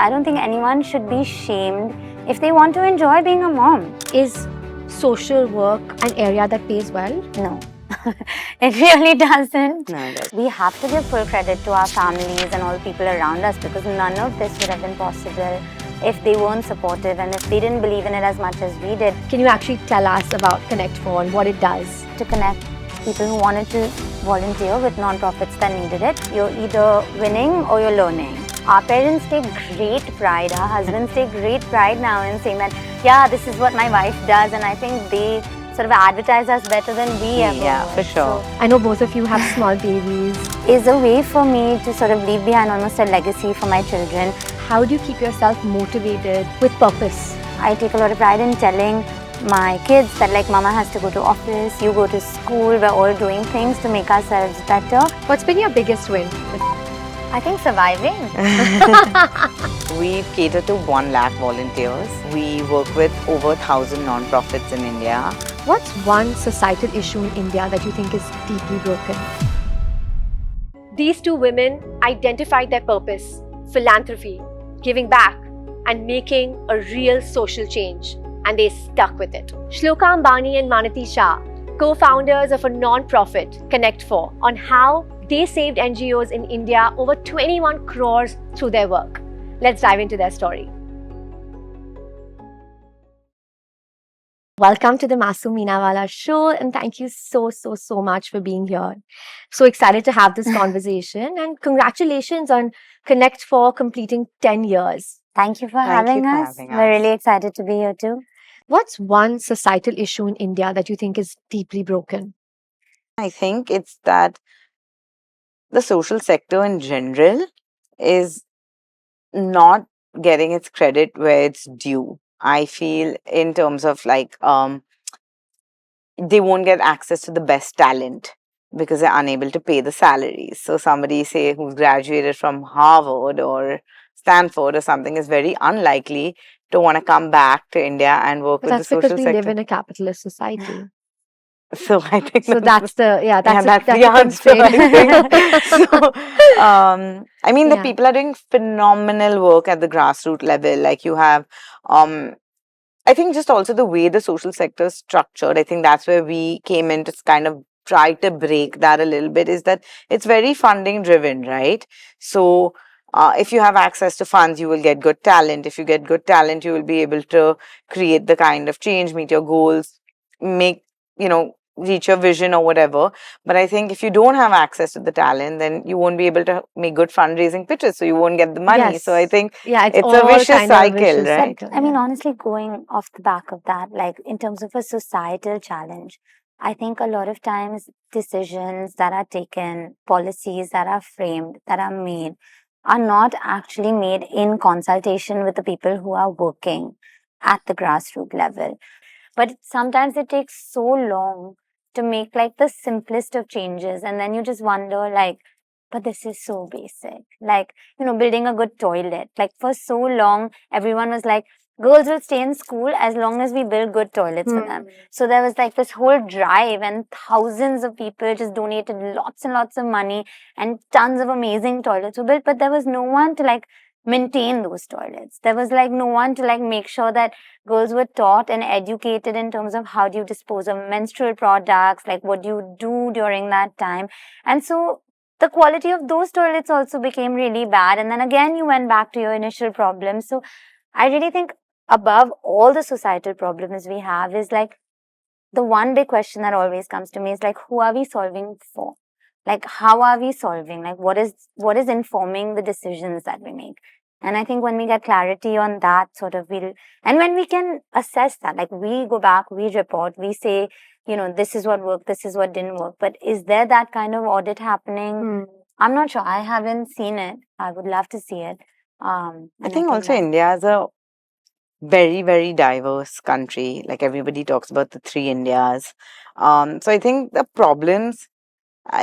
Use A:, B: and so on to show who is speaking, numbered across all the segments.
A: I don't think anyone should be shamed if they want to enjoy being a mom.
B: Is social work an area that pays well?
A: No. It really doesn't.
C: No, it doesn't.
A: We have to give full credit to our families and all the people around us, because none of this would have been possible if they weren't supportive and if they didn't believe in it as much as we did.
B: Can you actually tell us about ConnectFor and what it does?
A: To connect people who wanted to volunteer with non-profits that needed it, you're either winning or you're learning. Our parents take great pride, our husbands take great pride now in saying that, yeah, this is what my wife does, and I think they sort of advertise us better than we ever
C: Yeah,
A: would.
C: for sure.
B: I know both of you have small babies.
A: Is a way for me to sort of leave behind almost a legacy for my children.
B: How do you keep yourself motivated with purpose?
A: I take a lot of pride in telling my kids that, like, mama has to go to office, you go to school, we're all doing things to make ourselves better.
B: What's been your biggest win?
A: I think surviving.
C: We cater to 1 lakh volunteers. We work with over 1,000 non-profits in India.
B: What's one societal issue in India that you think is deeply broken? These two women identified their purpose, philanthropy, giving back, and making a real social change, and they stuck with it. Shloka Ambani and Maniti Shah, co-founders of a non-profit, ConnectFor, on how they saved NGOs in India over 21 crores through their work. Let's dive into their story. Welcome to the Masoom Minawala show, and thank you so much for being here. So excited to have this conversation, and congratulations on ConnectFor completing 10 years.
A: Thank you for
C: Thank
A: having
C: you for
A: us.
C: having
A: We're
C: us.
A: really excited to be here too.
B: What's one societal issue in India that you think is deeply broken?
C: I think it's that the social sector in general is not getting its credit where it's due. I feel in terms of like they won't get access to the best talent because they're unable to pay the salaries. So somebody, say, who's graduated from Harvard or Stanford or something is very unlikely to want to come back to India and work
B: But
C: with the
B: that's because
C: social
B: we
C: sector.
B: live in a capitalist society.
C: So I think
B: So that's the
C: that's
B: a
C: the answer. I
B: constraint.
C: think. So, I mean, the
B: Yeah.
C: people are doing phenomenal work at the grassroots level. Like you have, I think just also the way the social sector is structured. I think that's where we came in to kind of try to break that a little bit. Is that it's very funding driven, right? So. If you have access to funds, you will get good talent. If you get good talent, you will be able to create the kind of change, meet your goals, make, reach your vision or whatever. But I think if you don't have access to the talent, then you won't be able to make good fundraising pitches, so you won't get the money.
B: Yes.
C: So I think
B: it's
C: it's a
B: all
C: vicious
B: kind of a
C: cycle,
B: vicious
C: right?
B: cycle,
A: I mean,
B: yeah.
A: honestly, going off the back of that, like in terms of a societal challenge, I think a lot of times decisions that are taken, policies that are framed, that are made, are not actually made in consultation with the people who are working at the grassroots level. But sometimes it takes so long to make like the simplest of changes, and then you just wonder, like, but this is so basic. Like, building a good toilet. Like, for so long, everyone was like, girls will stay in school as long as we build good toilets for them. So there was like this whole drive, and thousands of people just donated lots and lots of money, and tons of amazing toilets were built. But there was no one to like maintain those toilets. There was like no one to like make sure that girls were taught and educated in terms of how do you dispose of menstrual products, like what do you do during that time. And so the quality of those toilets also became really bad. And then again, you went back to your initial problem. So I really think above all the societal problems we have is like the one big question that always comes to me is like, who are we solving for? Like, how are we solving? Like, what is informing the decisions that we make? And I think when we get clarity on that, sort of and when we can assess that, like we go back, we report, we say, this is what worked, this is what didn't work. But is there that kind of audit happening? I'm not sure. I haven't seen it. I would love to see it.
C: I think also India is a very, very diverse country. Like everybody talks about the 3 Indias. So I think the problems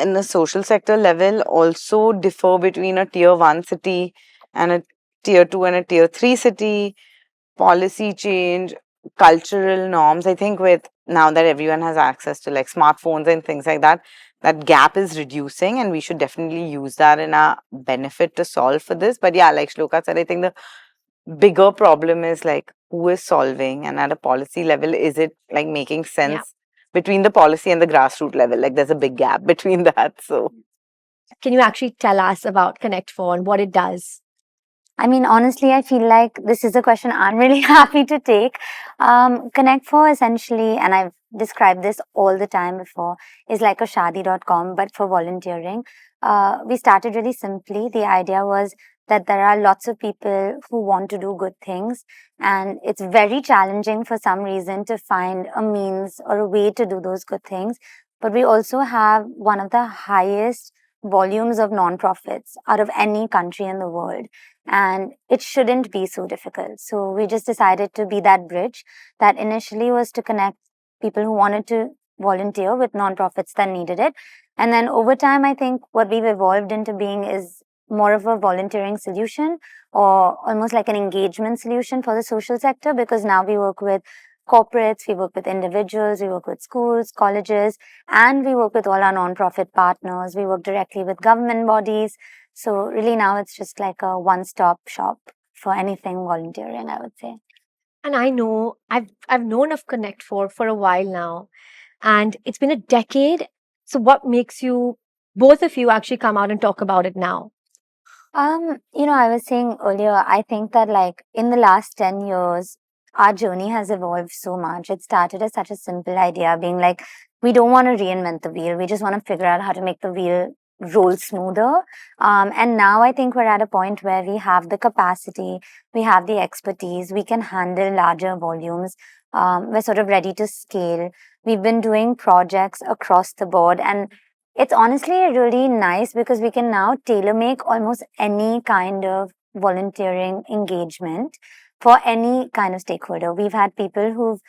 C: in the social sector level also differ between a tier 1 city and a tier 2 and a tier 3 city. Policy change, cultural norms. I think with now that everyone has access to like smartphones and things like that, that gap is reducing, and we should definitely use that in our benefit to solve for this. But yeah, like Shloka said, I think the bigger problem is like who is solving, and at a policy level, is it like making
B: Yeah.
C: sense between the policy and the grassroots level? Like there's a big gap between that. So
B: Can you actually tell us about ConnectFor and what it does?
A: I mean, honestly, I feel like this is a question I'm really happy to take. ConnectFor essentially, and I've described this all the time before, is like a shadi.com, but for volunteering. We started really simply. The idea was that there are lots of people who want to do good things, and it's very challenging for some reason to find a means or a way to do those good things. But we also have one of the highest volumes of nonprofits out of any country in the world, and it shouldn't be so difficult. So we just decided to be that bridge that initially was to connect people who wanted to volunteer with nonprofits that needed it. And then over time, I think what we've evolved into being is more of a volunteering solution, or almost like an engagement solution for the social sector, because now we work with corporates, we work with individuals, we work with schools, colleges, and we work with all our nonprofit partners. We work directly with government bodies. So really now it's just like a one-stop shop for anything volunteering, I would say.
B: And I know I've known of ConnectFor for a while now, and it's been a decade. So what makes you both of you actually come out and talk about it now?
A: I was saying earlier, I think that like in the last 10 years, our journey has evolved so much. It started as such a simple idea, being like, we don't want to reinvent the wheel. We just want to figure out how to make the wheel roll smoother. And now I think we're at a point where we have the capacity, we have the expertise, we can handle larger volumes. We're sort of ready to scale. We've been doing projects across the board, and it's honestly really nice because we can now tailor make almost any kind of volunteering engagement for any kind of stakeholder. We've had people who've,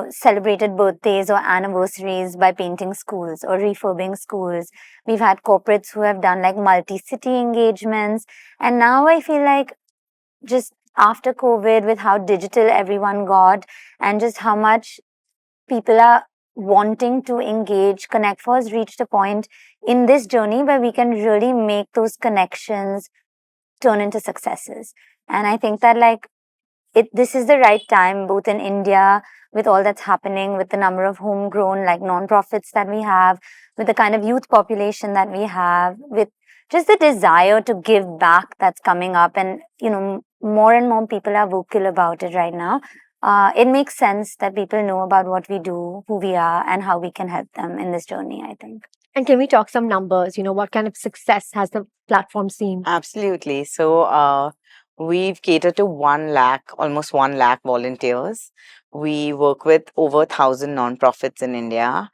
A: celebrated birthdays or anniversaries by painting schools or refurbing schools. We've had corporates who have done like multi-city engagements. And now I feel like just after COVID, with how digital everyone got and just how much people are wanting to engage, ConnectFor has reached a point in this journey where we can really make those connections turn into successes. And I think that like this is the right time, both in India, with all that's happening, with the number of homegrown like nonprofits that we have, with the kind of youth population that we have, with just the desire to give back that's coming up. And, more and more people are vocal about it right now. It makes sense that people know about what we do, who we are, and how we can help them in this journey, I think.
B: And can we talk some numbers? What kind of success has the platform seen?
C: absolutely. So we've catered to 1 lakh, almost 1 lakh volunteers. We work with over 1,000 nonprofits in India,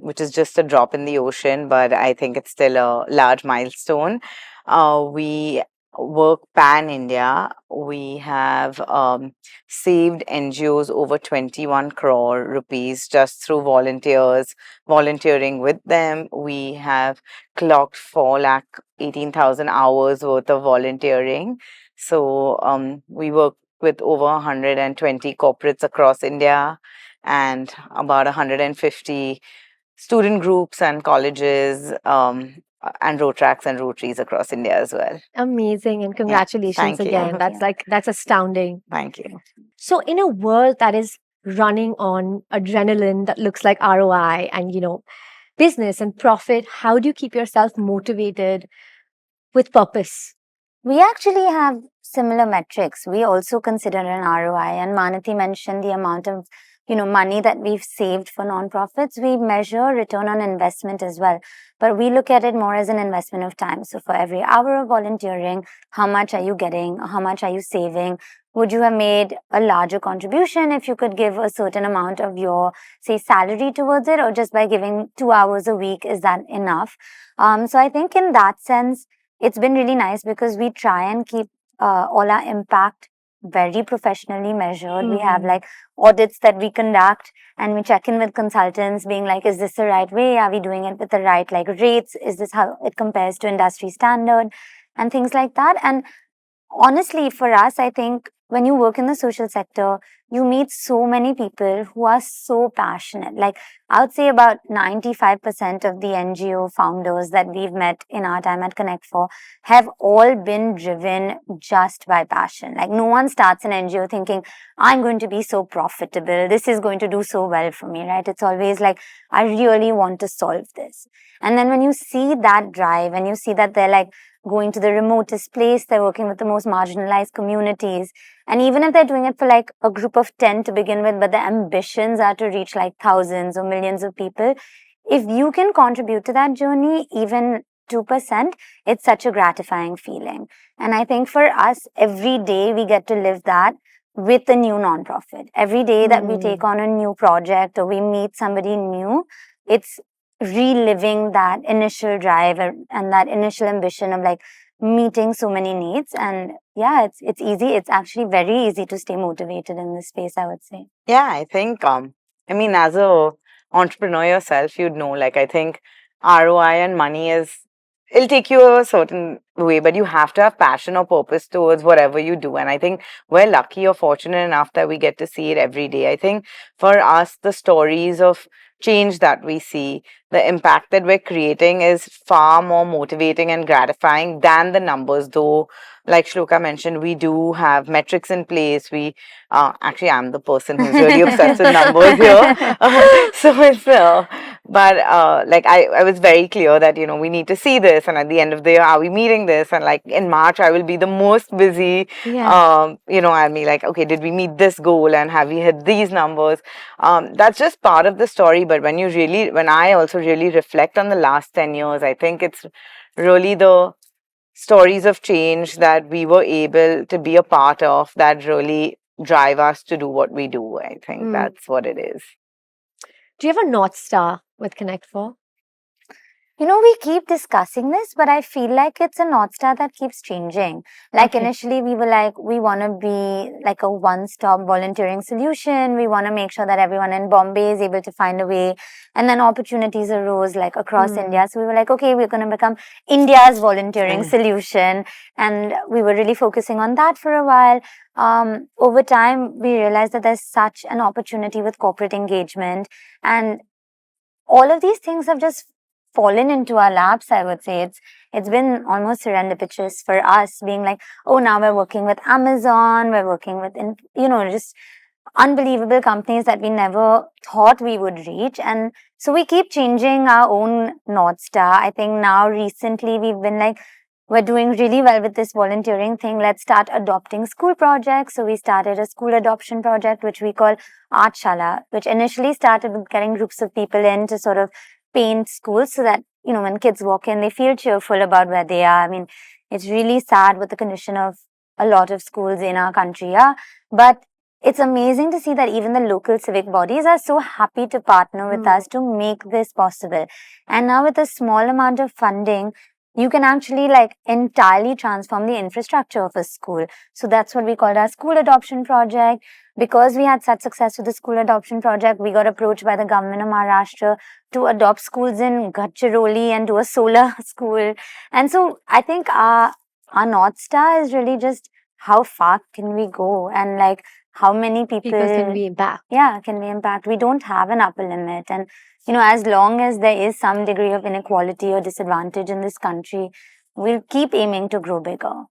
C: which is just a drop in the ocean, but I think it's still a large milestone. We work pan India. We have saved NGOs over 21 crore rupees just through volunteering with them. We have clocked 4,18,000 hours worth of volunteering. So we work with over 120 corporates across India and about 150 student groups and colleges, and Rotracks and Rotaries across India as well.
B: Amazing, and congratulations
C: thank you.
B: again. That's astounding.
C: Thank you.
B: So in a world that is running on adrenaline that looks like ROI and business and profit, how do you keep yourself motivated with purpose?
A: We actually have similar metrics. We also consider an ROI, and Maniti mentioned the amount of money that we've saved for nonprofits. We measure return on investment as well, but we look at it more as an investment of time. So for every hour of volunteering, how much are you getting? How much are you saving? Would you have made a larger contribution if you could give a certain amount of your, say, salary towards it, or just by giving 2 hours a week, is that enough? So I think in that sense, it's been really nice because we try and keep all our impact very professionally measured. We have like audits that we conduct, and we check in with consultants being like, is this the right way? Are we doing it with the right like rates? Is this how it compares to industry standard and things like that? And honestly, for us, I think when you work in the social sector, you meet so many people who are so passionate. Like, I would say about 95% of the NGO founders that we've met in our time at ConnectFor have all been driven just by passion. Like, no one starts an NGO thinking, I'm going to be so profitable, this is going to do so well for me, right? It's always like, I really want to solve this. And then when you see that drive and you see that they're like going to the remotest place, they're working with the most marginalized communities, and even if they're doing it for like a group of 10 to begin with, but the ambitions are to reach like thousands or millions of people, if you can contribute to that journey, even 2%, it's such a gratifying feeling. And I think for us, every day we get to live that with a new nonprofit. Every day that we take on a new project or we meet somebody new, it's reliving that initial drive and that initial ambition of like meeting so many needs. And yeah, it's easy. It's actually very easy to stay motivated in this space, I would say.
C: Yeah, I think I mean, as a entrepreneur yourself, you'd know, like, I think ROI and money is, it'll take you a certain way, but you have to have passion or purpose towards whatever you do. And I think we're lucky or fortunate enough that we get to see it every day. I think for us, the stories of change that we see, the impact that we're creating is far more motivating and gratifying than the numbers. Though, like Shloka mentioned, we do have metrics in place. We actually, I'm the person who's really obsessed with numbers here. So it's but like, I was very clear that, you know, we need to see this, and at the end of the year, are we meeting this? And like in March, I will be the most busy. You know, I'll be like, okay, did we meet this goal, and have we hit these numbers? That's just part of the story. But when I also really reflect on the last 10 years, I think it's really the stories of change that we were able to be a part of that really drive us to do what we do. I think that's what it is.
B: Do you have a North Star with ConnectFor?
A: You know, we keep discussing this, but I feel like it's a North Star that keeps changing. Like initially we were like, we want to be like a one-stop volunteering solution. We want to make sure that everyone in Bombay is able to find a way. And then opportunities arose like across India. So we were like, okay, we're going to become India's volunteering solution. And we were really focusing on that for a while. Over time, we realized that there's such an opportunity with corporate engagement, and all of these things have just fallen into our laps. I would say it's been almost serendipitous for us, being like, oh, now we're working with Amazon, we're working with, you know, just unbelievable companies that we never thought we would reach. And so we keep changing our own North Star. I think now recently we've been like, we're doing really well with this volunteering thing. Let's start adopting school projects. So we started a school adoption project, which we call Art Shala, which initially started with getting groups of people in to sort of paint schools so that, you know, when kids walk in, they feel cheerful about where they are. I mean, it's really sad what the condition of a lot of schools in our country are, but it's amazing to see that even the local civic bodies are so happy to partner with us to make this possible. And now with a small amount of funding, you can actually like entirely transform the infrastructure of a school. So that's what we called our school adoption project. Because we had such success with the school adoption project, we got approached by the government of Maharashtra to adopt schools in Gadchiroli and do a solar school. And so I think our North Star is really just how far can we go, and like how many people
B: can we impact?
A: Yeah, can we impact? We don't have an upper limit. And, you know, as long as there is some degree of inequality or disadvantage in this country, we'll keep aiming to grow bigger.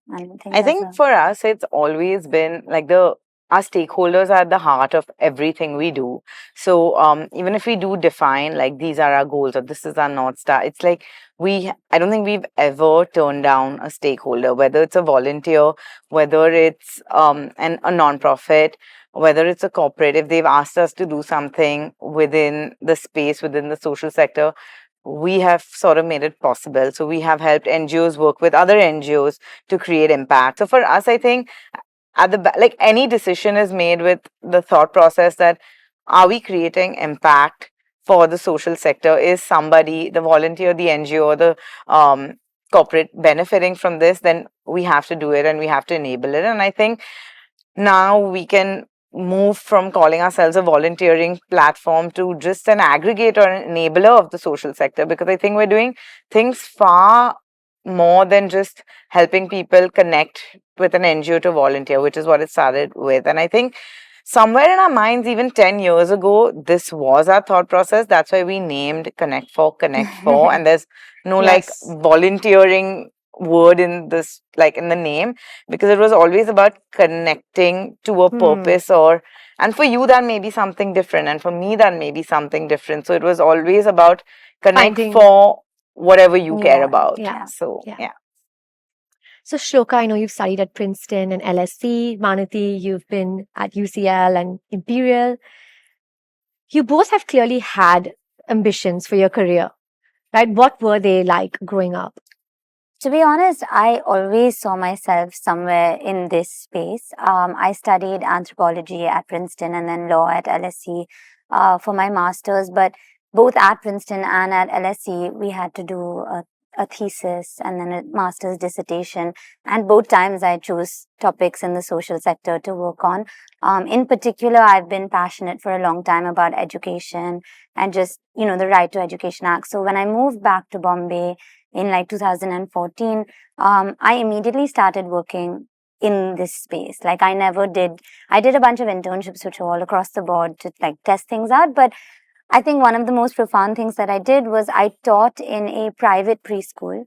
C: I think for us, it's always been like our stakeholders are at the heart of everything we do. So even if we do define like these are our goals or this is our North Star, it's like I don't think we've ever turned down a stakeholder, whether it's a volunteer, whether it's a nonprofit, whether it's a corporate. If they've asked us to do something within the space, within the social sector, we have sort of made it possible. So we have helped NGOs work with other NGOs to create impact. So for us, I think at the like any decision is made with the thought process that are we creating impact for the social sector? Is somebody, the volunteer, the NGO, or the corporate benefiting from this? Then we have to do it and we have to enable it. And I think now we can move from calling ourselves a volunteering platform to just an aggregator or an enabler of the social sector, because I think we're doing things far more than just helping people connect with an NGO to volunteer, which is what it started with. And I think somewhere in our minds, even 10 years ago, this was our thought process. That's why we named ConnectFor. And there's no like
B: Yes.
C: volunteering word in this, like in the name, because it was always about connecting to a
B: Hmm.
C: purpose, or, and for you, that may be something different. And for me, that may be something different. So it was always about connect
B: Finding.
C: for whatever you
A: You
C: care
A: want,
C: about.
B: Yeah.
A: yeah.
C: So,
B: Yeah.
C: yeah.
B: So, Shloka, I know you've studied at Princeton and LSE. Maniti, you've been at UCL and Imperial. You both have clearly had ambitions for your career, right? What were they like growing up?
A: To be honest, I always saw myself somewhere in this space. I studied anthropology at Princeton and then law at LSE for my master's. But both at Princeton and at LSE, we had to do a thesis and then a master's dissertation. And both times I chose topics in the social sector to work on. In particular, I've been passionate for a long time about education and just, the Right to Education Act. So when I moved back to Bombay, in like 2014, I immediately started working in this space. Like I did a bunch of internships which were all across the board to like test things out. But I think one of the most profound things that I did was I taught in a private preschool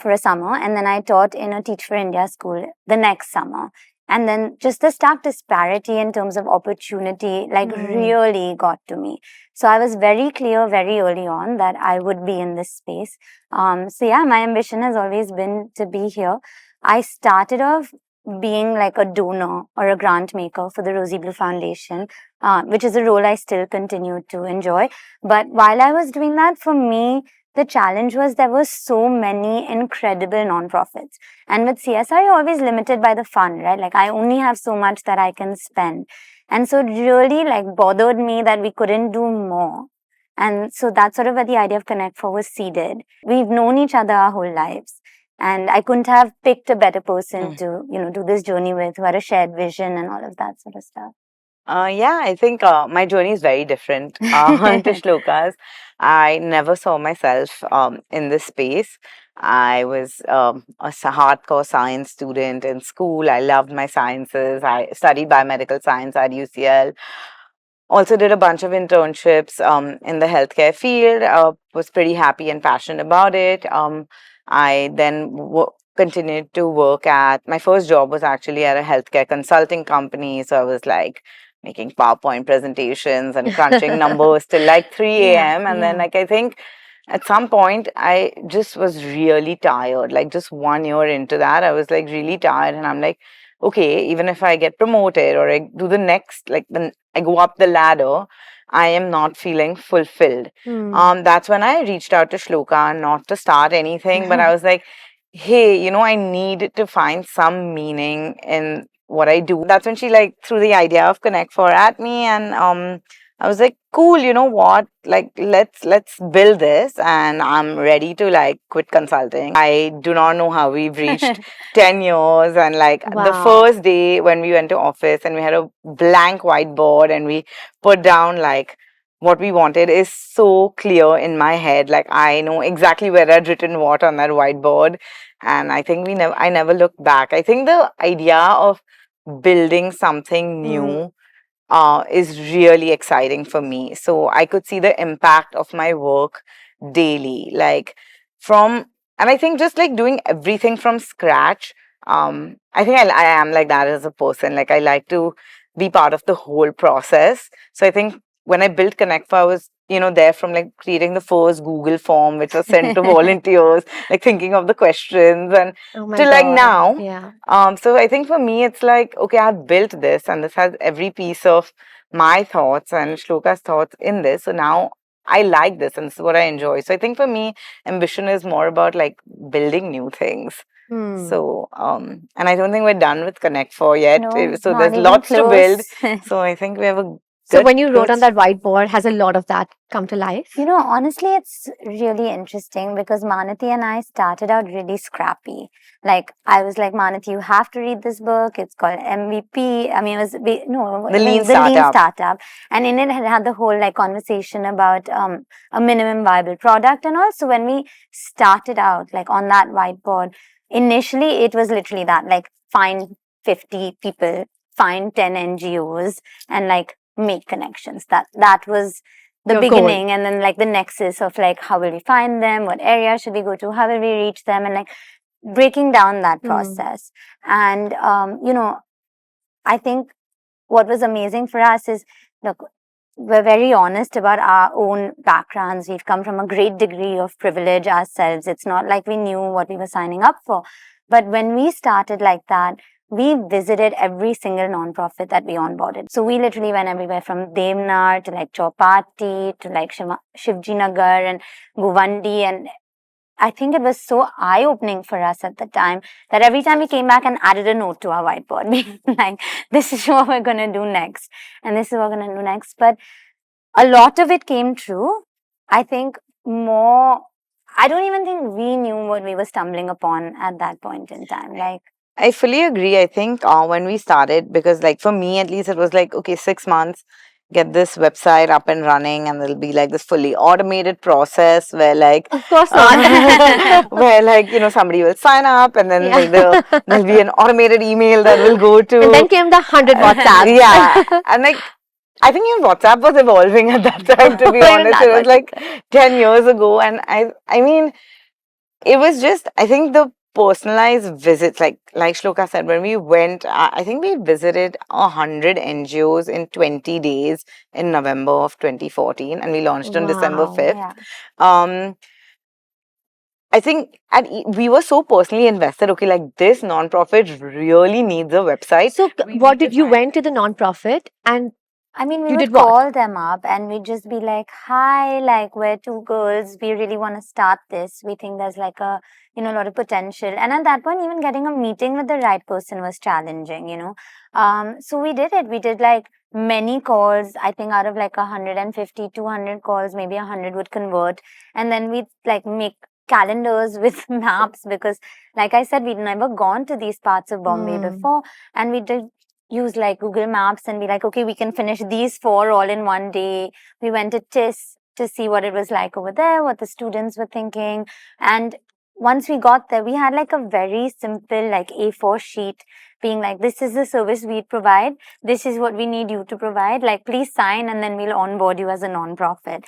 A: for a summer, and then I taught in a Teach for India school the next summer. And then just the stark disparity in terms of opportunity, like
B: Hmm.
A: really got to me. So I was very clear very early on that I would be in this space. So yeah, my ambition has always been to be here. I started off being like a donor or a grant maker for the Rosie Blue Foundation, which is a role I still continue to enjoy. But while I was doing that, for me, the challenge was there were so many incredible nonprofits. And with CSR, you're always limited by the fund, right? Like I only have so much that I can spend. And so it really like bothered me that we couldn't do more. And so that's sort of where the idea of ConnectFor was seeded. We've known each other our whole lives. And I couldn't have picked a better person
C: Mm.
A: to, do this journey with, who had a shared vision and all of that sort of stuff.
C: Yeah, I think my journey is very different to Shloka's. I never saw myself in this space. I was hardcore science student in school. I loved my sciences. I studied biomedical science at UCL. Also did a bunch of internships in the healthcare field. Was pretty happy and passionate about it. I then continued to work at, my first job was actually at a healthcare consulting company. So I was like making PowerPoint presentations and crunching numbers till like 3
B: Yeah.
C: a.m. And then
B: Yeah.
C: like I think at some point I just was really tired. Like just 1 year into that, I was like really tired, and I'm like, okay, even if I get promoted or I do the next, like the I go up the ladder, I am not feeling fulfilled.
B: Hmm.
C: That's when I reached out to Shloka, not to start anything, but I was like, hey, I need to find some meaning in what I do. That's when she like threw the idea of ConnectFor at me, and I was like, cool, you know what? Like let's build this, and I'm ready to like quit consulting. I do not know how we've reached 10 years, and like the
B: Wow.
C: first day when we went to office and we had a blank whiteboard and we put down like what we wanted is so clear in my head. Like I know exactly where I'd written what on that whiteboard, and I think I never looked back. I think the idea of building something
B: Hmm.
C: new is really exciting for me. So I could see the impact of my work daily, like from, and I think just like doing everything from scratch. I think I am like that as a person. Like I like to be part of the whole process. So I think when I built ConnectFor, I was, there from like creating the first Google form, which was sent to volunteers, like thinking of the questions, and
B: Oh my
C: to like
B: God.
C: now.
B: Yeah.
C: So I think for me, it's like, okay, I've built this and this has every piece of my thoughts and Shloka's thoughts in this. So now I like this and this is what I enjoy. So I think for me, ambition is more about like building new things.
B: Hmm.
C: So, and I don't think we're done with ConnectFor yet.
A: No,
C: So
A: not
C: there's
A: even
C: lots to build.
A: close.
C: So I think we have a
B: So
C: good
B: when you wrote
C: growth.
B: on that whiteboard, has a lot of that come to life?
A: Honestly, it's really interesting because Manati and I started out really scrappy. Like, I was like, Manati, you have to read this book. It's called MVP. I mean,
C: The
A: it
C: lean
A: was The Lean
C: startup.
A: Startup. And in it, it had the whole like conversation about a minimum viable product. And also, when we started out, like on that whiteboard, initially, it was literally that, like, find 50 people find 10 NGOs and like make connections. That was the
B: Your
A: beginning.
B: goal.
A: And then like the nexus of like, how will we find them? What area should we go to? How will we reach them? And like breaking down that process. And, I think what was amazing for us is, look, we're very honest about our own backgrounds. We've come from a great degree of privilege ourselves. It's not like we knew what we were signing up for. But when we started like that, we visited every single nonprofit that we onboarded. So we literally went everywhere from Devnar to like Chowpatty to like Shivji Nagar and Govandi, and I think it was so eye-opening for us at the time that every time we came back and added a note to our whiteboard, being like, this is what we're going to do next, and this is what we're going to do next. But a lot of it came true. I think more, I don't even think we knew what we were stumbling upon at that point in time. Like,
C: I fully agree. I think when we started, because like for me at least, it was like, okay, 6 months, get this website up and running, and there'll be like this fully automated process where like,
B: Of course not.
C: where like, somebody will sign up, and then
B: Yeah.
C: there'll be an automated email that will go to.
B: And then came the 100 WhatsApp.
C: Yeah. And like, I think even WhatsApp was evolving at that time, to be
B: Even
C: honest.
B: that
C: It was
B: was.
C: like 10 years ago. And I mean, it was just, I think the personalized visits, like Shloka said, when we went, I think we visited 100 NGOs in 20 days in November of 2014, and we launched on December
B: Wow.
C: 5th.
A: yeah.
C: Um, I think we were so personally invested. Okay, like this nonprofit really needs a website.
B: So, what did you went to the nonprofit and
A: I mean, we
B: you
A: would
B: did what?
A: call them up and we'd just be like, hi, like, we're two girls. We really want to start this. We think there's like a, lot of potential. And at that point, even getting a meeting with the right person was challenging. So we did it. We did like many calls. I think out of like 150, 200 calls, maybe 100 would convert. And then we'd like make calendars with maps because, like I said, we'd never gone to these parts of Bombay before. And we did use like Google Maps and be like, okay, we can finish these 4 all in one day. We went to TIS to see what it was like over there, what the students were thinking. And once we got there, we had like a very simple like A4 sheet being like, this is the service we provide. This is what we need you to provide. Like, please sign and then we'll onboard you as a nonprofit.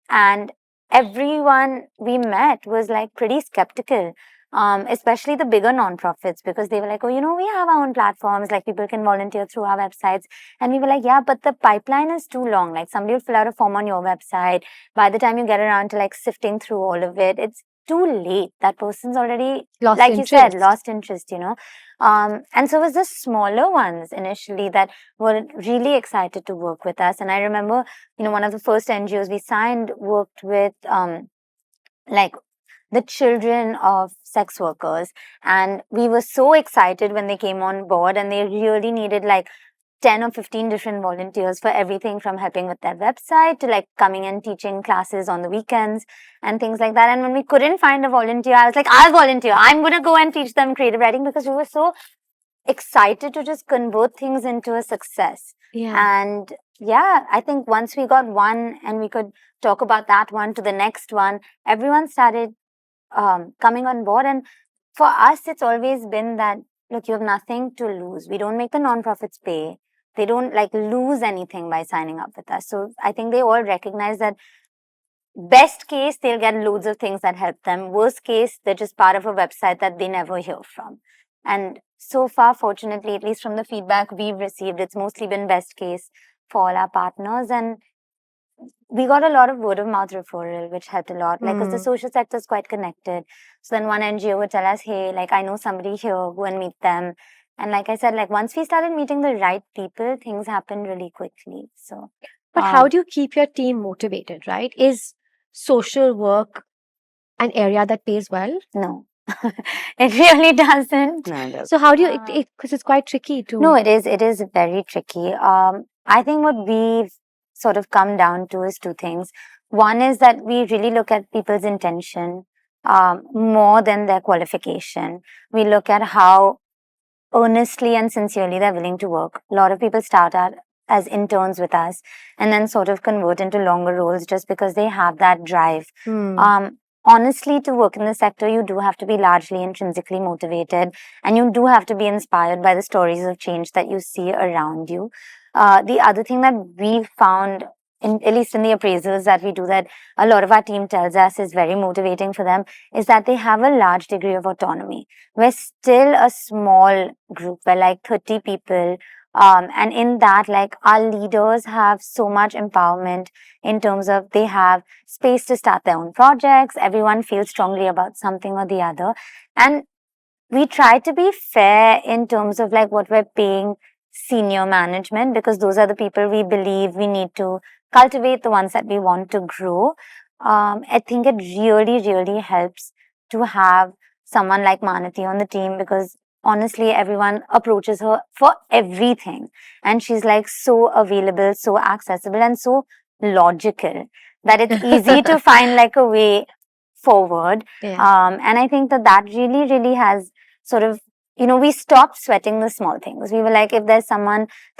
A: And everyone we met was like pretty skeptical. Especially the bigger nonprofits, because they were like, oh, we have our own platforms, like people can volunteer through our websites. And we were like, yeah, but the pipeline is too long. Like somebody will fill out a form on your website. By the time you get around to like sifting through all of it, it's too late. That person's already,
B: lost
A: like
B: interest?
A: You said, lost interest, And so it was the smaller ones initially that were really excited to work with us. And I remember, one of the first NGOs we signed worked with, like the children of sex workers, and we were so excited when they came on board, and they really needed like 10 or 15 different volunteers for everything from helping with their website to like coming and teaching classes on the weekends and things like that. And when we couldn't find a volunteer, I was like, I'll volunteer. I'm going to go and teach them creative writing, because we were so excited to just convert things into a success.
B: Yeah.
A: And yeah, I think once we got one and we could talk about that one to the next one, everyone started coming on board. And for us, it's always been that, look, you have nothing to lose. We don't make the nonprofits pay. They don't like lose anything by signing up with us. So I think they all recognize that best case, they'll get loads of things that help them. Worst case, they're just part of a website that they never hear from. And so far, fortunately, at least from the feedback we've received, it's mostly been best case for all our partners. And we got a lot of word of mouth referral, which helped a lot. Like, because the social sector is quite connected. So then one NGO would tell us, hey, like, I know somebody here, go and meet them. And like I said, like, once we started meeting the right people, things happened really quickly. So,
B: But how do you keep your team motivated, right? Is social work an area that pays well?
A: No, it really doesn't.
C: No, it doesn't.
B: So how do you, because it's quite tricky to.
A: No, it is very tricky. I think what we've sort of come down to is two things. One is that we really look at people's intention more than their qualification. We look at how earnestly and sincerely they're willing to work. A lot of people start out as interns with us and then sort of convert into longer roles just because they have that drive. honestly, to work in the sector, you do have to be largely intrinsically motivated, and you do have to be inspired by the stories of change that you see around you. The other thing that we found, at least in the appraisals that we do, that a lot of our team tells us is very motivating for them, is that they have a large degree of autonomy. We're still a small group. We're like 30 people. And in that, like, our leaders have so much empowerment in terms of they have space to start their own projects. Everyone feels strongly about something or the other. And we try to be fair in terms of like what we're paying senior management, because those are the people we believe we need to cultivate, the ones that we want to grow. I think it really, really helps to have someone like Manati on the team, because honestly, everyone approaches her for everything. And she's like so available, so accessible, and so logical that it's easy to find like a way forward. And I think that that really, really has sort of, we stopped sweating the small things. We were like, if there's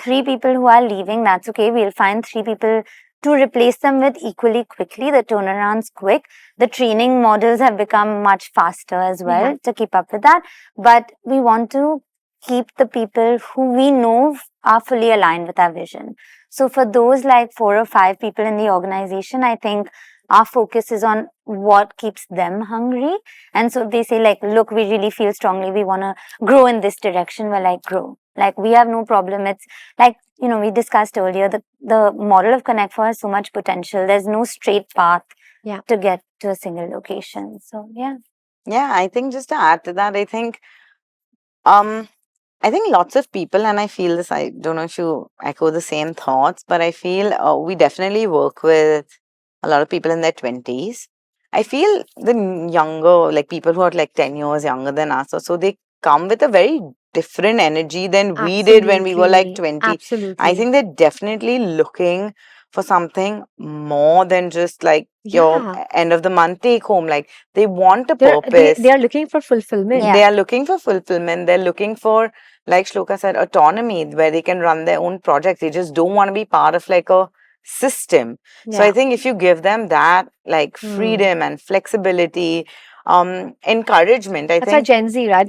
A: three people who are leaving, that's okay. We'll find three people to replace them with equally quickly. The turnaround's quick. The training models have become much faster as well to keep up with that. But we want to keep the people who we know are fully aligned with our vision. So for those like 4 or 5 people in the organization, I think our focus is on what keeps them hungry. And so if they say like, look, we really feel strongly, we want to grow in this direction, we're like, grow. Like, we have no problem. It's like, we discussed earlier, the model of ConnectFor has so much potential. There's no straight path to get to a single location. So, yeah.
C: Yeah, I think just to add to that, I think lots of people, and I feel this, I don't know if you echo the same thoughts, but I feel we definitely work with a lot of people in their 20s. I feel the younger, like people who are like 10 years younger than us, or so, they come with a very different energy than we did when we were like 20.
B: Absolutely.
C: I think they're definitely looking for something more than just like your end of the month take home. Like, they want a purpose.
B: They are looking for fulfillment.
C: They are looking for fulfillment. They're looking for, like Shloka said, autonomy, where they can run their own projects. They just don't want to be part of like a system. So I think if you give them that like freedom and flexibility, encouragement, I
B: That's
C: think
B: why Gen Z, right?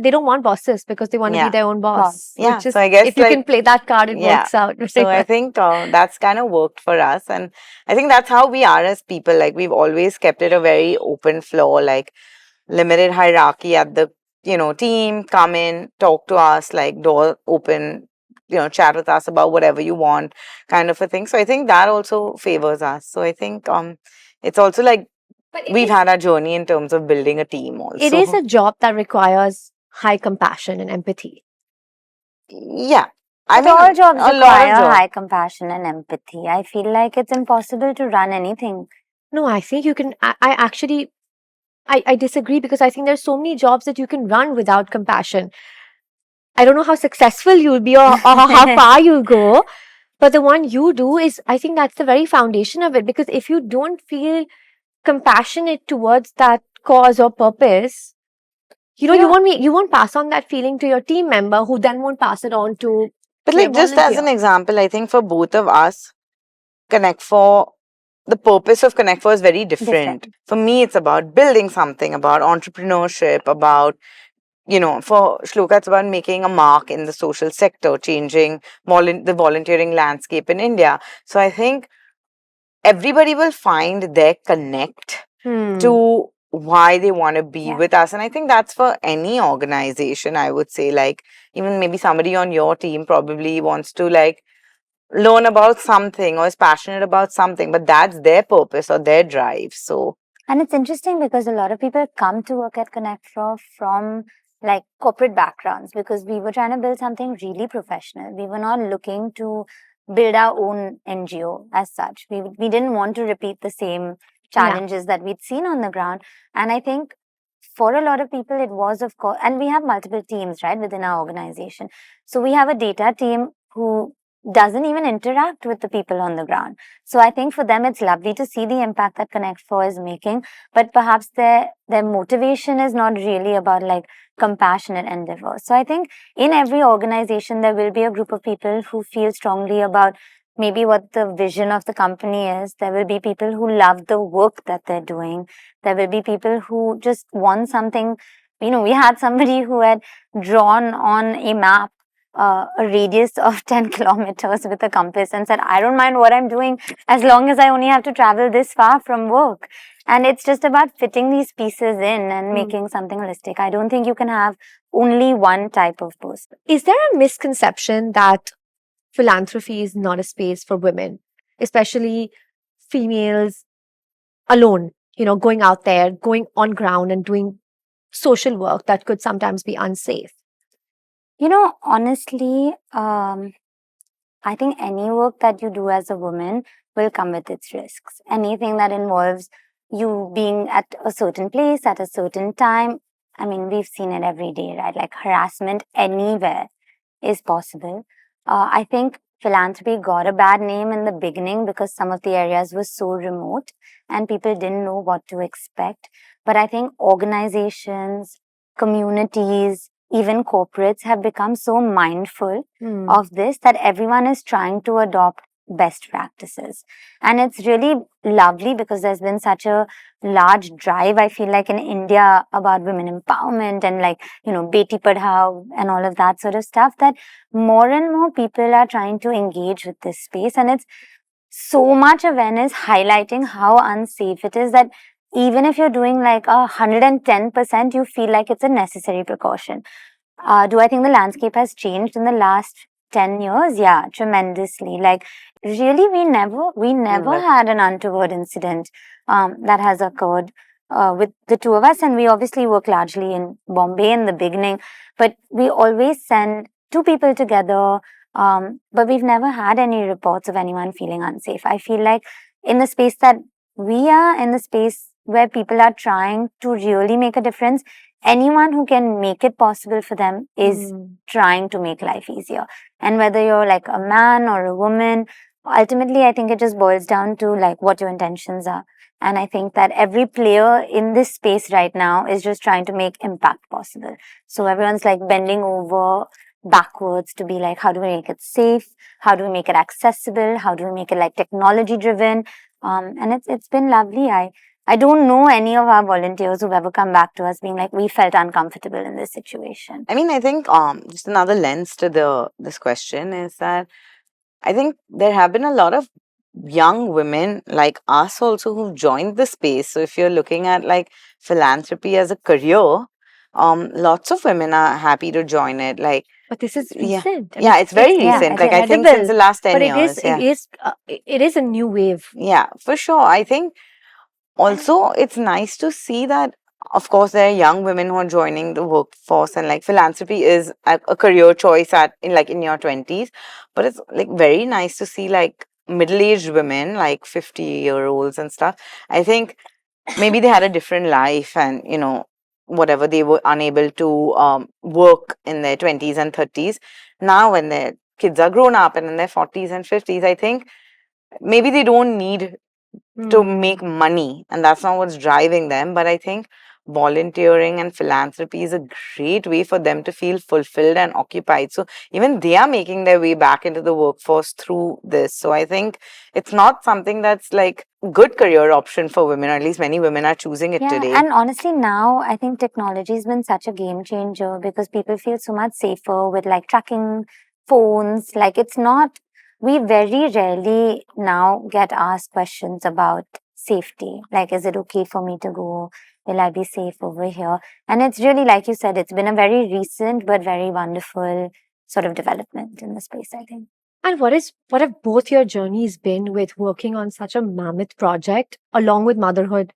B: They don't want bosses because they want to be their own boss.
C: Yeah.
B: Which is,
C: so I guess
B: if you can play that card, it works out.
C: So I think that's kind of worked for us, and I think that's how we are as people. Like, we've always kept it a very open floor, like limited hierarchy at the team. Come in, talk to us, like door open, chat with us about whatever you want, kind of a thing. So I think that also favors us. So I think it's also like we've had our journey in terms of building a team also.
B: It is a job that requires high compassion and empathy.
C: Yeah.
A: But all jobs require high compassion and empathy. I feel like it's impossible to run anything.
B: No, I think you can. I disagree, because I think there's so many jobs that you can run without compassion. I don't know how successful you'll be or how far you'll go, but the one you do is, I think that's the very foundation of it. Because if you don't feel compassionate towards that cause or purpose, you won't pass on that feeling to your team member, who then won't pass it on to.
C: But like, just as an example, I think for both of us, ConnectFor, the purpose of ConnectFor is very different. For me, it's about building something, about entrepreneurship, about, for Shloka, it's about making a mark in the social sector, changing the volunteering landscape in India. So I think everybody will find their connect to why they want to be with us. And I think that's for any organization, I would say. Like, even maybe somebody on your team probably wants to like learn about something or is passionate about something, but that's their purpose or their drive. So,
A: and it's interesting because a lot of people come to work at ConnectFor from like corporate backgrounds, because we were trying to build something really professional. We were not looking to build our own NGO as such. We didn't want to repeat the same challenges that we'd seen on the ground. And I think for a lot of people, it was, of course, and we have multiple teams, right, within our organization. So we have a data team who doesn't even interact with the people on the ground. So I think for them, it's lovely to see the impact that ConnectFor is making, but perhaps their motivation is not really about like compassionate endeavor. So I think in every organization, there will be a group of people who feel strongly about maybe what the vision of the company is. There will be people who love the work that they're doing. There will be people who just want something. We had somebody who had drawn on a map a radius of 10 kilometers with a compass and said, I don't mind what I'm doing as long as I only have to travel this far from work. And it's just about fitting these pieces in and making something holistic. I don't think you can have only one type of person.
B: Is there a misconception that philanthropy is not a space for women, especially females alone, going out there, going on ground and doing social work that could sometimes be unsafe?
A: Honestly, I think any work that you do as a woman will come with its risks. Anything that involves you being at a certain place at a certain time, I mean, we've seen it every day, right? Like harassment anywhere is possible. I think philanthropy got a bad name in the beginning because some of the areas were so remote and people didn't know what to expect. But I think organizations, communities, even corporates have become so mindful of this that everyone is trying to adopt best practices. And it's really lovely because there's been such a large drive, I feel like, in India about women empowerment and like, Beti Padhao and all of that sort of stuff, that more and more people are trying to engage with this space. And it's so much awareness highlighting how unsafe it is that even if you're doing like 110%, you feel like it's a necessary precaution. Do I think the landscape has changed in the last 10 years? Yeah, tremendously. Like, really, we never had an untoward incident that has occurred with the two of us. And we obviously work largely in Bombay in the beginning, but we always send two people together. But we've never had any reports of anyone feeling unsafe. I feel like in the space that we are, in the space where people are trying to really make a difference, anyone who can make it possible for them is trying to make life easier. And whether you're like a man or a woman, ultimately, I think it just boils down to like what your intentions are. And I think that every player in this space right now is just trying to make impact possible. So everyone's like bending over backwards to be like, how do we make it safe? How do we make it accessible? How do we make it like technology driven? And it's been lovely. I don't know any of our volunteers who've ever come back to us being like, we felt uncomfortable in this situation.
C: I mean, I think just another lens to this question is that I think there have been a lot of young women like us also who've joined the space. So if you're looking at like philanthropy as a career, lots of women are happy to join it. Like,
B: but this is
C: yeah,
B: recent.
C: yeah, it's very recent. Like I think since the last 10
B: but
C: years.
B: it is a new wave.
C: Yeah, for sure. I think also it's nice to see that of course there are young women who are joining the workforce, and like philanthropy is a career choice in your 20s, but it's like very nice to see like middle-aged women, like 50-year-olds and stuff. I think maybe they had a different life, and whatever, they were unable to work in their 20s and 30s. Now when their kids are grown up and in their 40s and 50s, I think maybe they don't need to make money, and that's not what's driving them. But I think volunteering and philanthropy is a great way for them to feel fulfilled and occupied. So even they are making their way back into the workforce through this. So I think it's not something that's like good career option for women, or at least many women are choosing it today.
A: And honestly, now I think technology has been such a game changer because people feel so much safer with like tracking phones. Like it's not, we very rarely now get asked questions about safety. Like, is it okay for me to go? Will I be safe over here? And it's really, like you said, it's been a very recent but very wonderful sort of development in the space, I think.
B: And what have both your journeys been with working on such a mammoth project along with motherhood?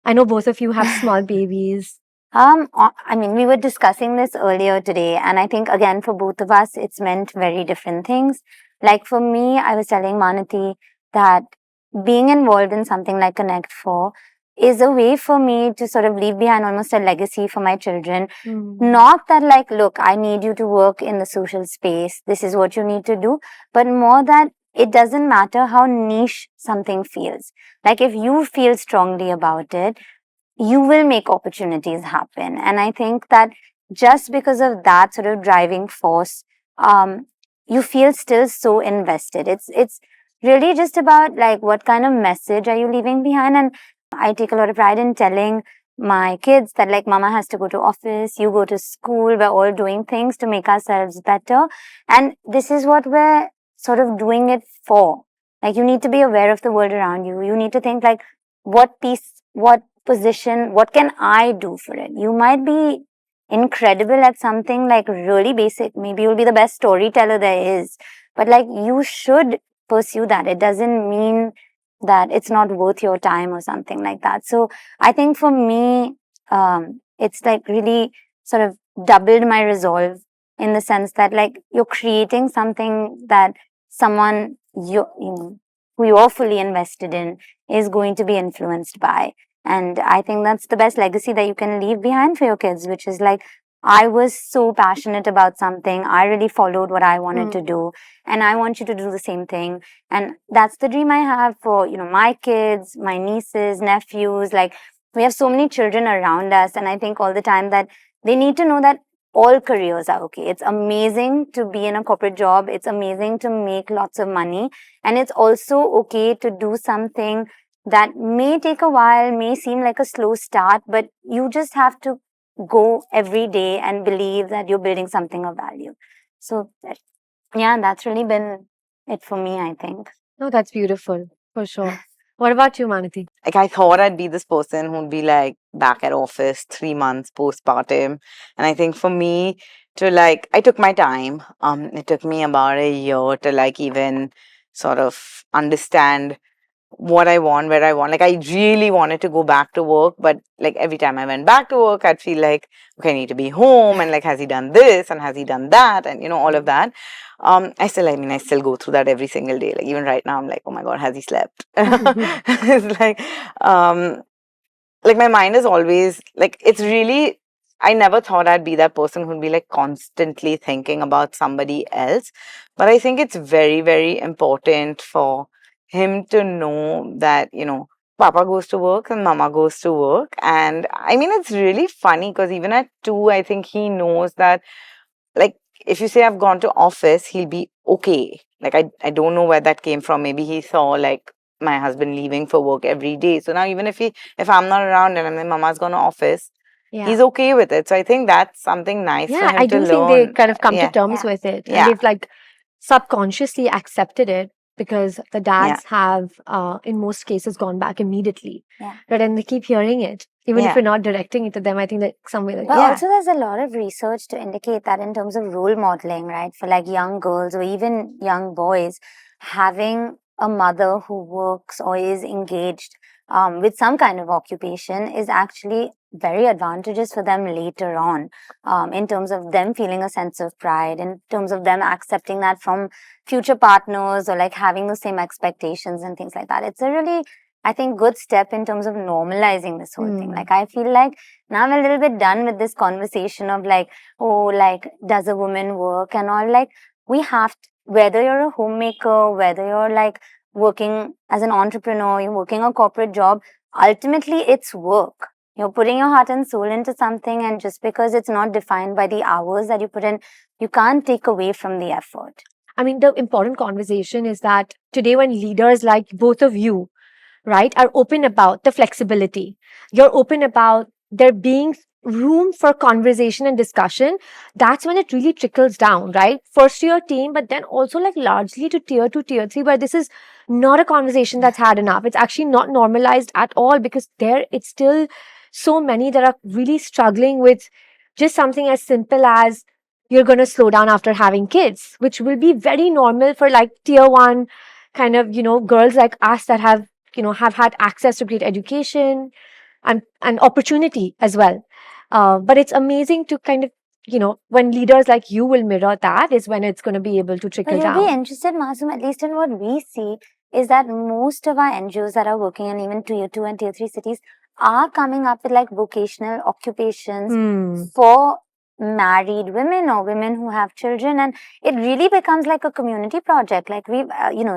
B: I know both of you have small babies.
A: I mean, we were discussing this earlier today, and I think again for both of us, it's meant very different things. Like for me, I was telling Maniti that being involved in something like ConnectFor is a way for me to sort of leave behind almost a legacy for my children. Not that like, look, I need you to work in the social space. This is what you need to do, but more that it doesn't matter how niche something feels. Like if you feel strongly about it, you will make opportunities happen. And I think that just because of that sort of driving force, you feel still so invested. It's really just about like what kind of message are you leaving behind. And I take a lot of pride in telling my kids that like mama has to go to office, you go to school, we're all doing things to make ourselves better, and this is what we're sort of doing it for. Like you need to be aware of the world around you. You need to think like what piece, what position, what can I do for it? You might be incredible at something like really basic. Maybe you'll be the best storyteller there is, but like you should pursue that. It doesn't mean that it's not worth your time or something like that. So I think for me, it's like really sort of doubled my resolve in the sense that like you're creating something that someone you know, who you're fully invested in is going to be influenced by. And I think that's the best legacy that you can leave behind for your kids, which is like, I was so passionate about something. I really followed what I wanted to do. And I want you to do the same thing. And that's the dream I have for, you know, my kids, my nieces, nephews. Like, we have so many children around us. And I think all the time that they need to know that all careers are okay. It's amazing to be in a corporate job. It's amazing to make lots of money. And it's also okay to do something that may take a while, may seem like a slow start, but you just have to go every day and believe that you're building something of value. So, yeah, that's really been it for me, I think.
B: No, that's beautiful, for sure. What about you, Maniti?
C: Like I thought I'd be this person who'd be like back at office 3 months postpartum. And I think for me to like, I took my time. It took me about a year to like even sort of understand what I want, where I want. Like I really wanted to go back to work, but like every time I went back to work, I'd feel like, okay, I need to be home, and like, has he done this and has he done that, and you know, all of that. I still go through that every single day. Like even right now, I'm like, oh my God, has he slept? It's like my mind is always like, it's really, I never thought I'd be that person who'd be like constantly thinking about somebody else. But I think it's very, very important for him to know that, you know, Papa goes to work and Mama goes to work. And I mean, it's really funny because even at 2, I think he knows that, like, if you say I've gone to office, he'll be okay. Like, I don't know where that came from. Maybe he saw like my husband leaving for work every day. So now even if I'm not around and then Mama's gone to office, he's okay with it. So I think that's something nice for him
B: I
C: to
B: do think they
C: learn.
B: kind of come to
C: Yeah.
B: terms with it, and
C: Yeah.
B: they've like subconsciously accepted it because the dads have, in most cases, gone back immediately.
A: Yeah.
B: But then they keep hearing it, even if
C: Yeah.
B: you're not directing it to them. I think that some way, like,
A: But
C: Yeah.
A: also, there's a lot of research to indicate that in terms of role modeling, right, for like young girls or even young boys, having a mother who works or is engaged with some kind of occupation is actually very advantageous for them later on, in terms of them feeling a sense of pride, in terms of them accepting that from future partners or like having the same expectations and things like that. It's a really, I think, good step in terms of normalizing this whole thing. Like, I feel like now I'm a little bit done with this conversation of like, oh, like, does a woman work and all. Like, we have to, whether you're a homemaker, whether you're like working as an entrepreneur, you're working a corporate job, ultimately it's work. You're putting your heart and soul into something, and just because it's not defined by the hours that you put in, you can't take away from the effort.
B: I mean, the important conversation is that today, when leaders like both of you, right, are open about the flexibility, you're open about there being room for conversation and discussion, that's when it really trickles down, right? First to your team, but then also like largely to tier 2, tier 3, where this is not a conversation that's had enough. It's actually not normalized at all, because there it's still so many that are really struggling with just something as simple as you're going to slow down after having kids, which will be very normal for like tier 1 kind of, girls like us that have had access to great education and opportunity as well. But it's amazing to kind of, when leaders like you will mirror that, is when it's going to be able to trickle
A: But you'll
B: down.
A: be interested, Masoom, at least in what we see, is that most of our NGOs that are working in even tier 2 and tier 3 cities are coming up with like vocational occupations for married women or women who have children, and it really becomes like a community project. Like we've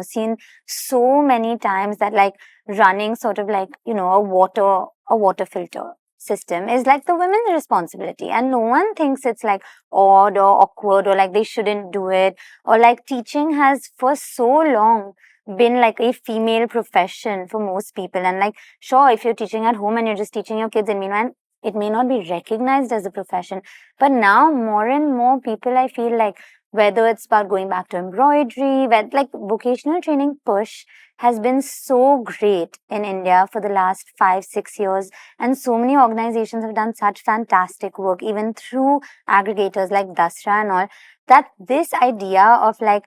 A: seen so many times that like running sort of like a water filter system is like the women's responsibility, and no one thinks it's like odd or awkward or like they shouldn't do it, or like teaching has for so long been like a female profession for most people. And like, sure, if you're teaching at home and you're just teaching your kids, and meanwhile it may not be recognized as a profession, but now more and more people, I feel like, whether it's about going back to embroidery, where like vocational training push has been so great in India for the last 5-6 years. And so many organizations have done such fantastic work, even through aggregators like Dasra and all, that this idea of like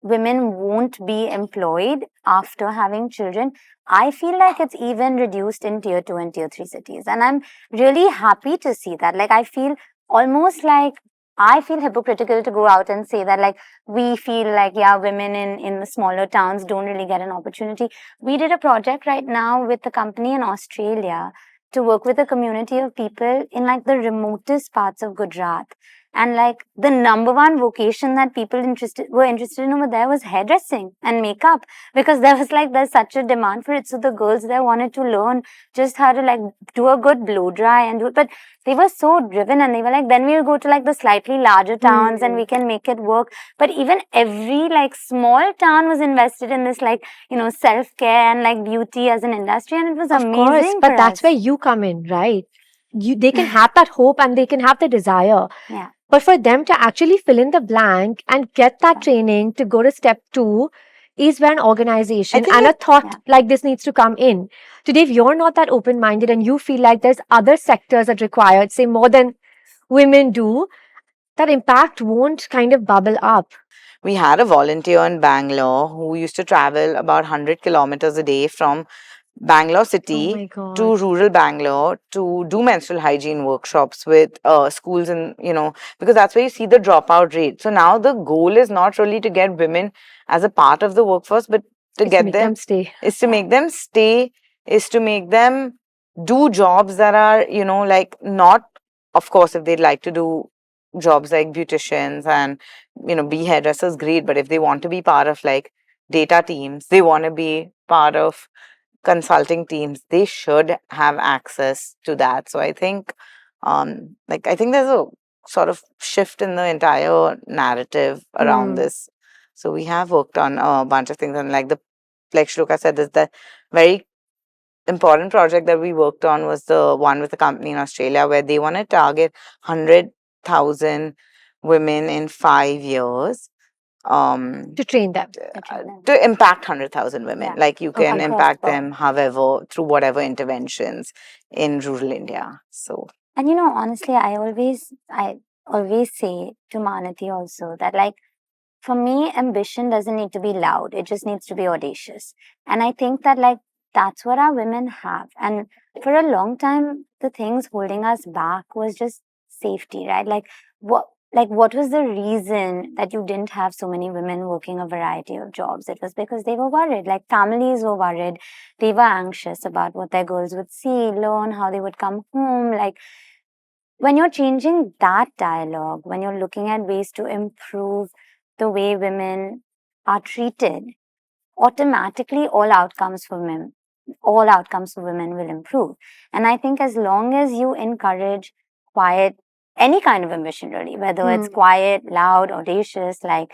A: women won't be employed after having children, I feel like it's even reduced in tier 2 and tier 3 cities. And I'm really happy to see that. Like, I feel almost like I feel hypocritical to go out and say that, like, we feel like, yeah, women in the smaller towns don't really get an opportunity. We did a project right now with a company in Australia to work with a community of people in like the remotest parts of Gujarat. And like the number one vocation that people were interested in over there was hairdressing and makeup, because there was like there's such a demand for it. So the girls there wanted to learn just how to like do a good blow dry and do it. But they were so driven, and they were like, then we'll go to like the slightly larger towns and we can make it work. But even every like small town was invested in this like, self-care and like beauty as an industry, and it was
B: Of
A: amazing
B: course, but
A: for
B: that's
A: us.
B: where you come in, right? They can have that hope and they can have the desire.
A: Yeah.
B: But for them to actually fill in the blank and get that training to go to step 2 is where an organization
C: think
B: and a
C: it-
B: thought like this needs to come in. Today, if you're not that open minded and you feel like there's other sectors that require, say, more than women do, that impact won't kind of bubble up.
C: We had a volunteer in Bangalore who used to travel about 100 kilometers a day from Bangalore
B: Oh
C: city
B: my God.
C: to rural Bangalore to do menstrual hygiene workshops with schools, and because that's where you see the dropout rate. So now the goal is not really to get women as a part of the workforce, but to
B: It's to
C: get
B: make
C: them
B: them stay.
C: is to make them stay, is to make them do jobs that are, like, not, of course, if they'd like to do jobs like beauticians and, be hairdressers, great. But if they want to be part of like data teams, they want to be part of consulting teams, they should have access to that. So I think, I think there's a sort of shift in the entire narrative around this. So we have worked on a bunch of things, and like Shloka said, there's the very important project that we worked on was the one with a company in Australia where they want to target 100,000 women in 5 years.
B: To train them.
C: To impact 100,000 women.
A: Yeah.
C: Like you can
A: Across
C: impact
A: board.
C: them however, through whatever interventions in rural India. So,
A: And honestly, I always say to Manati also that, like, for me, ambition doesn't need to be loud. It just needs to be audacious. And I think that, like, that's what our women have. And for a long time, the things holding us back was just safety, right? What was the reason that you didn't have so many women working a variety of jobs? It was because they were worried. Like, families were worried. They were anxious about what their girls would see, learn, how they would come home. Like, when you're changing that dialogue, when you're looking at ways to improve the way women are treated, automatically all outcomes for women will improve. And I think as long as you encourage quiet, any kind of ambition really, whether it's quiet, loud, audacious, like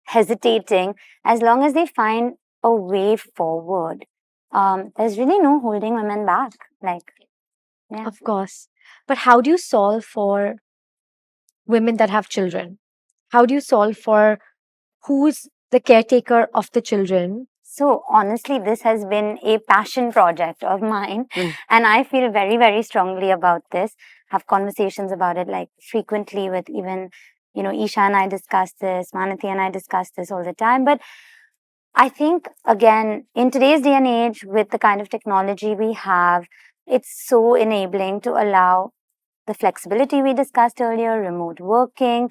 A: hesitating, as long as they find a way forward, there's really no holding women back. Like, yeah.
B: Of course. But how do you solve for women that have children? How do you solve for who's the caretaker of the children?
A: So honestly, this has been a passion project of mine, and I feel very, very strongly about this. Have conversations about it like frequently with even, Isha and I discuss this, Manati and I discuss this all the time. But I think, again, in today's day and age, with the kind of technology we have, it's so enabling to allow the flexibility we discussed earlier, remote working.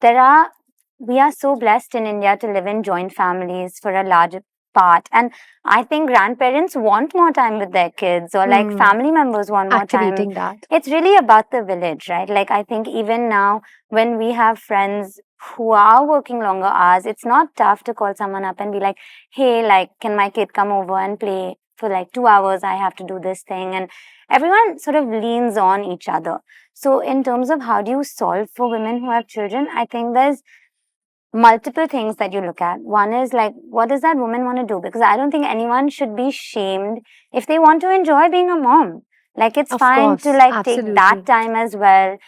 A: We are so blessed in India to live in joint families for a large part. And I think grandparents want more time with their kids, or like family members want more time.
B: Activating that.
A: It's really about the village, right? Like, I think even now, when we have friends who are working longer hours, it's not tough to call someone up and be like, hey, like, can my kid come over and play for like 2 hours, I have to do this thing. And everyone sort of leans on each other. So, in terms of how do you solve for women who have children, I think there's multiple things that you look at. One is like, what does that woman want to do? Because I don't think anyone should be shamed if they want to enjoy being a mom. Like, it's
B: Of
A: fine
B: course,
A: to like take that
B: absolutely.
A: time as well.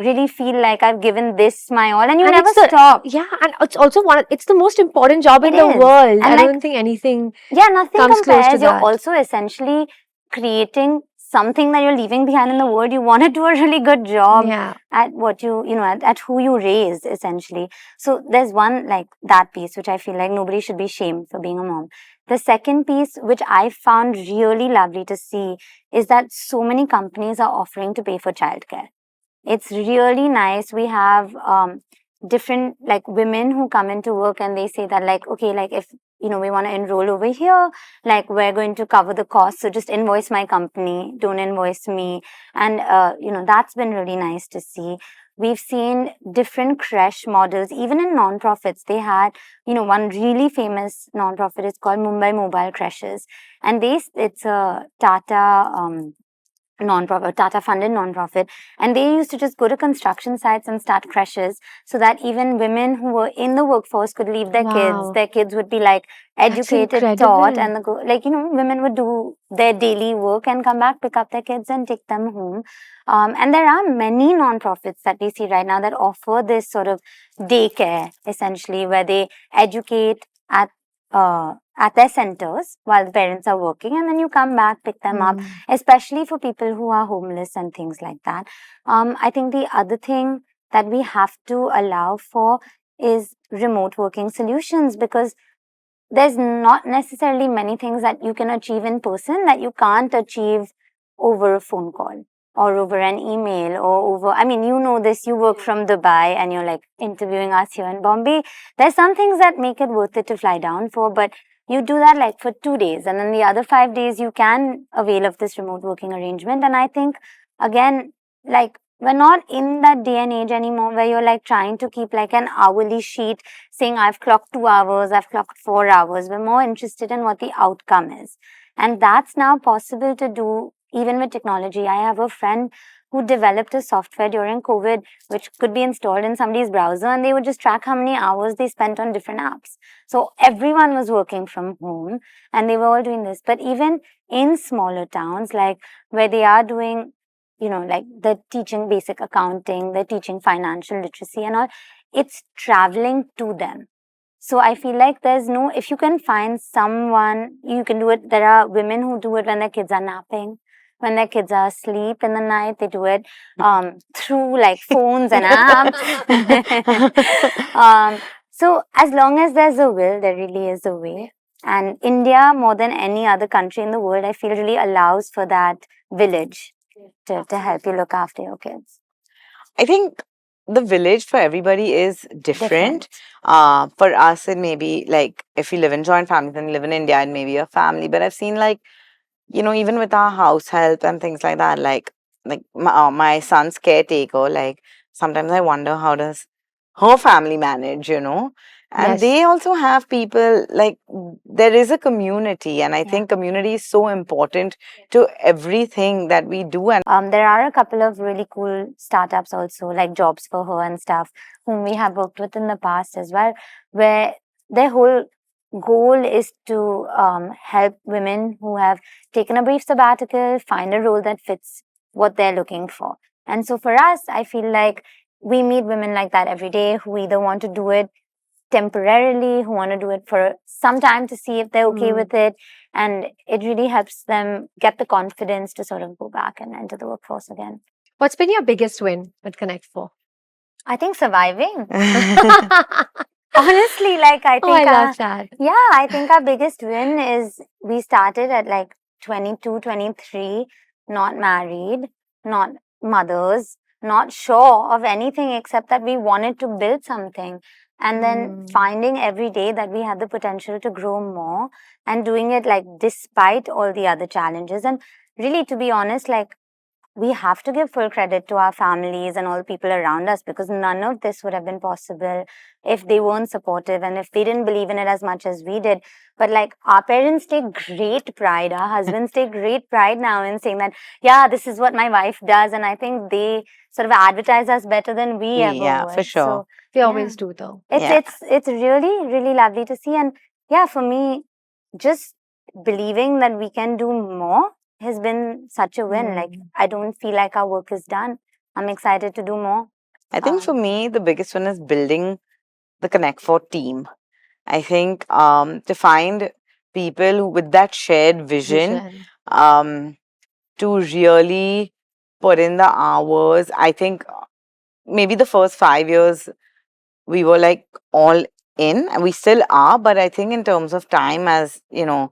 A: Really feel like I've given this my all, and you
B: And
A: never
B: it's the
A: stop.
B: yeah, and it's also it's the most important job in
A: It
B: the
A: is.
B: world.
A: And
B: I
A: like,
B: don't think anything
A: yeah, nothing
B: comes close to
A: compares. You're
B: that.
A: also essentially creating something that you're leaving behind in the world. You want to do a really good job
B: Yeah.
A: at what at who you raised, essentially. So there's one like that piece, which I feel like nobody should be shamed for being a mom. The second piece, which I found really lovely to see, is that so many companies are offering to pay for childcare. It's really nice. We have different like women who come into work and they say that like, okay, like if we want to enroll over here, like we're going to cover the cost. So just invoice my company, don't invoice me. And that's been really nice to see. We've seen different creche models, even in non-profits. They had, one really famous non-profit is called Mumbai Mobile Creches. And it's a non-profit, Tata funded non-profit, and they used to just go to construction sites and start creches so that even women who were in the workforce could leave
B: Wow.
A: their kids would be like
B: That's
A: educated, taught,
B: incredible.
A: and women would do their daily work and come back, pick up their kids and take them home. And there are many non-profits that we see right now that offer this sort of daycare, essentially, where they educate at their centers while the parents are working, and then you come back, pick them up,
B: Mm.
A: especially for people who are homeless and things like that. I think the other thing that we have to allow for is remote working solutions, because there's not necessarily many things that you can achieve in person that you can't achieve over a phone call or over an email or over, I mean, this, you work from Dubai and you're like interviewing us here in Bombay. There's some things that make it worth it to fly down for, but you do that like for 2 days, and then the other 5 days you can avail of this remote working arrangement. And I think, again, like, we're not in that day and age anymore where you're like trying to keep like an hourly sheet saying I've clocked 2 hours, I've clocked 4 hours. We're more interested in what the outcome is. And that's now possible to do even with technology. I have a friend who developed a software during COVID, which could be installed in somebody's browser, and they would just track how many hours they spent on different apps. So everyone was working from home and they were all doing this. But even in smaller towns, like where they are doing, like they're teaching basic accounting, they're teaching financial literacy and all, it's traveling to them. So I feel like if you can find someone, you can do it. There are women who do it when their kids are napping, when their kids are asleep in the night. They do it through like phones and apps. So as long as there's a will, there really is a way. And India, more than any other country in the world, I feel really allows for that village to help you look after your kids.
C: I think the village for everybody is different.
A: Different.
C: For us, it may be like if you live in joint families and live in India, it may be a family. But I've seen like, even with our house help and things like that, like my son's caretaker, like sometimes I wonder how does her family manage. And
B: Yes.
C: they also have people like there is a community, and I
A: Yeah.
C: think community is so important to everything that we do. And
A: There are a couple of really cool startups also, like Jobs for Her and stuff, whom we have worked with in the past as well, where their whole goal is to help women who have taken a brief sabbatical find a role that fits what they're looking for. And so for us, I feel like we meet women like that every day who either want to do it temporarily, who want to do it for some time to see if they're okay
B: Mm.
A: with it. And it really helps them get the confidence to sort of go back and enter the workforce again.
B: What's been your biggest win with ConnectFor?
A: I think surviving. Honestly, like I
B: Oh, I
A: think,
B: love that.
A: yeah, I think our biggest win is we started at like 22, 23, not married, not mothers, not sure of anything except that we wanted to build something. And then finding every day that we had the potential to grow more and doing it like despite all the other challenges. And really, to be honest, like we have to give full credit to our families and all the people around us, because none of this would have been possible if they weren't supportive and if they didn't believe in it as much as we did. But like, our parents take great pride, our husbands take great pride now in saying that, yeah, this is what my wife does. And I think they sort of advertise us better than we ever
C: Yeah, for
A: would.
C: sure.
A: So
B: They
A: yeah,
B: always do, though.
A: it's
C: Yeah.
A: it's really, really lovely to see. And yeah, for me, just believing that we can do more has been such a win. Like, I don't feel like our work is done. I'm excited to do more.
C: I think for me, the biggest one is building the ConnectFor team. I think to find people with that shared vision, to really put in the hours. I think maybe the first 5 years we were like all in, and we still are. But I think in terms of time, as you know,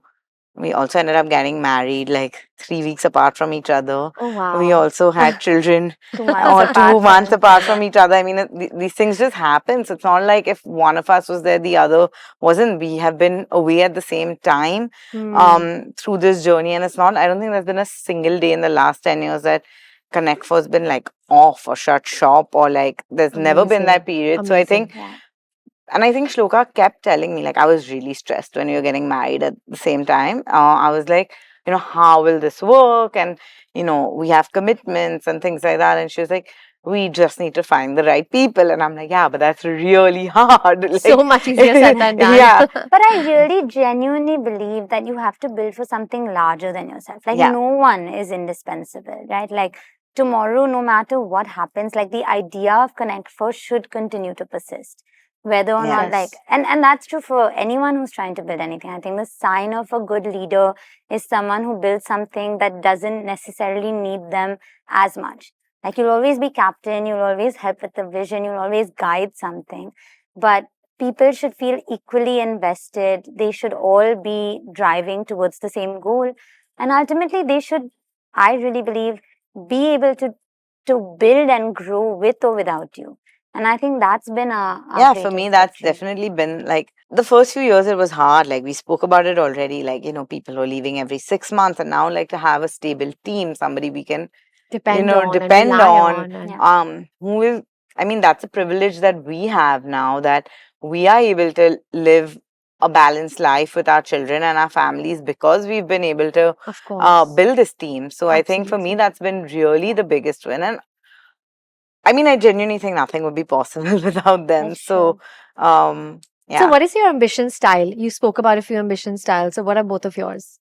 C: we also ended up getting married like 3 weeks apart from each other.
B: Oh, wow.
C: We also had children
A: 2 months
C: or
A: apart
C: 2 months
A: from
C: apart from each other. I mean, these things just happen. So it's not like if one of us was there, the other wasn't. We have been away at the same time through this journey. And it's not, I don't think there's been a single day in the last 10 years that ConnectFor has been like off or shut shop, or like there's never been that period. So I think,
A: yeah.
C: and I think Shloka kept telling me, like, I was really stressed when you were getting married at the same time. I was like, how will this work? And, we have commitments and things like that. And she was like, we just need to find the right people. And I'm like, yeah, but that's really hard. Like,
B: So much easier said than done.
C: Yeah.
A: But I really genuinely believe that you have to build for something larger than yourself. Like,
C: Yeah.
A: no one is indispensable, right? Like, tomorrow, no matter what happens, like, the idea of ConnectFor should continue to persist. Whether or not, like, and that's true for anyone who's trying to build anything. I think the sign of a good leader is someone who builds something that doesn't necessarily need them as much. Like, you'll always be captain, you'll always help with the vision, you'll always guide something. But people should feel equally invested. They should all be driving towards the same goal. And ultimately, they should, I really believe, be able to build and grow with or without you. And I think that's been our
C: Yeah, for me,
A: greatest
C: that's
A: victory.
C: definitely been like the first few years, it was hard. Like, we spoke about it already. Like, people are leaving every 6 months, and now, like, to have a stable team, somebody we can
B: Depend on and
C: depend
B: rely
C: on,
B: on.
A: Yeah.
C: who will, I mean, that's a privilege that we have now, that we are able to live a balanced life with our children and our families because we've been able to
B: Of course.
C: build this team. So I think for me, that's been really the biggest win. And I mean, I genuinely think nothing would be possible without them.
A: That's
C: So, yeah.
B: So, what is your ambition style? You spoke about a few ambition styles. So, what are both of yours?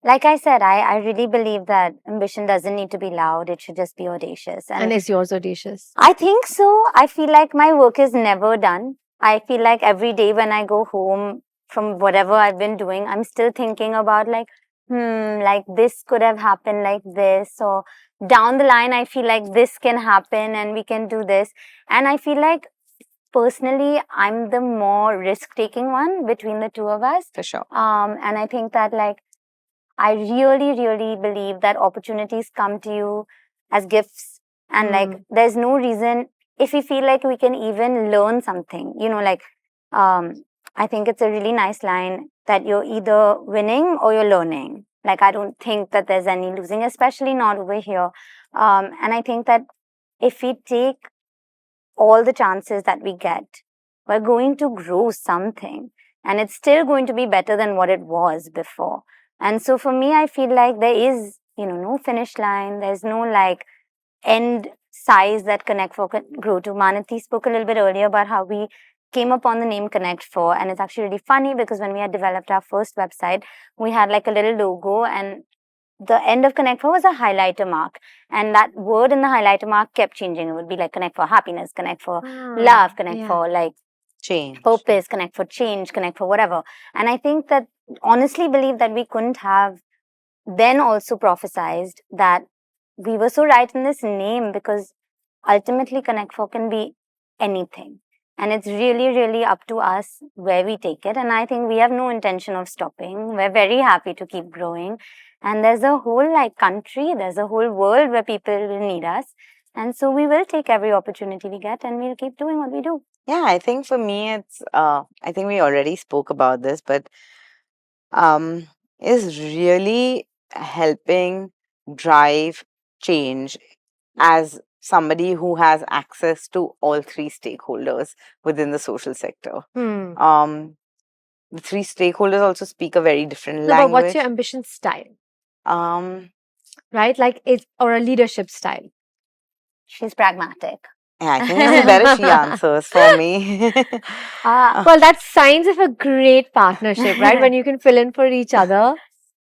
A: Like I said, I really believe that ambition doesn't need to be loud. It should just be audacious.
B: And is yours audacious?
A: I think so. I feel like my work is never done. I feel like every day when I go home from whatever I've been doing, I'm still thinking about like, like this could have happened like this, or down the line, I feel like this can happen and we can do this. And I feel like personally, I'm the more risk-taking one between the two of us.
C: For sure.
A: And I think that like, I really, really believe that opportunities come to you as gifts. And like, there's no reason, if we feel like we can even learn something, like, I think it's a really nice line that you're either winning or you're learning. Like, I don't think that there's any losing, especially not over here. And I think that if we take all the chances that we get, we're going to grow something. And it's still going to be better than what it was before. And so for me, I feel like there is, no finish line. There's no like end size that ConnectFor can grow to. Maniti spoke a little bit earlier about how we came upon the name ConnectFor. And it's actually really funny because when we had developed our first website, we had like a little logo, and the end of ConnectFor was a highlighter mark. And that word in the highlighter mark kept changing. It would be like ConnectFor happiness, ConnectFor love, ConnectFor like
C: change,
A: purpose, ConnectFor change, ConnectFor whatever. And I think that honestly believe that we couldn't have then also prophesized that we were so right in this name, because ultimately ConnectFor can be anything. And it's really, really up to us where we take it. And I think we have no intention of stopping. We're very happy to keep growing. And there's a whole like country, there's a whole world where people will need us. And so we will take every opportunity we get, and we'll keep doing what we do.
C: Yeah, I think for me, it's, I think we already spoke about this, but is really helping drive change as somebody who has access to all three stakeholders within the social sector. The three stakeholders also speak a very different
B: No, but what's your
C: language.
B: ambition style?
C: Um,
B: Right? Like, or a leadership style?
A: She's pragmatic.
C: yeah, I think this is better she answers for me.
B: Well, that's signs of a great partnership, right? When you can fill in for each other.